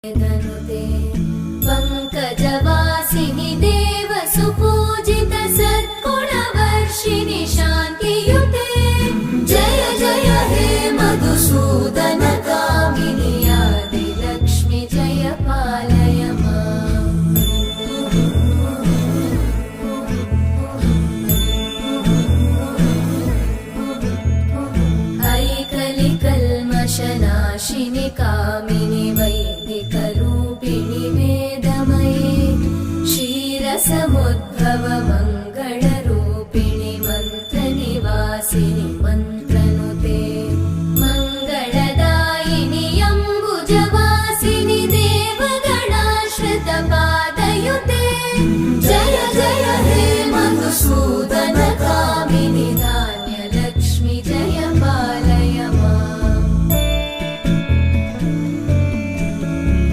धनुते पङ्कजवासिनि देव सुपूजित सद्गुणवर्षिणि शान्तियुते जय जय हे मधुसूदन कामिनि आदिलक्ष्मि जय पालय माम्। ऐकलिकल्मषनाशिनि कामिनि वैदिकरूपिणि वेदमये क्षीरसमुद्भव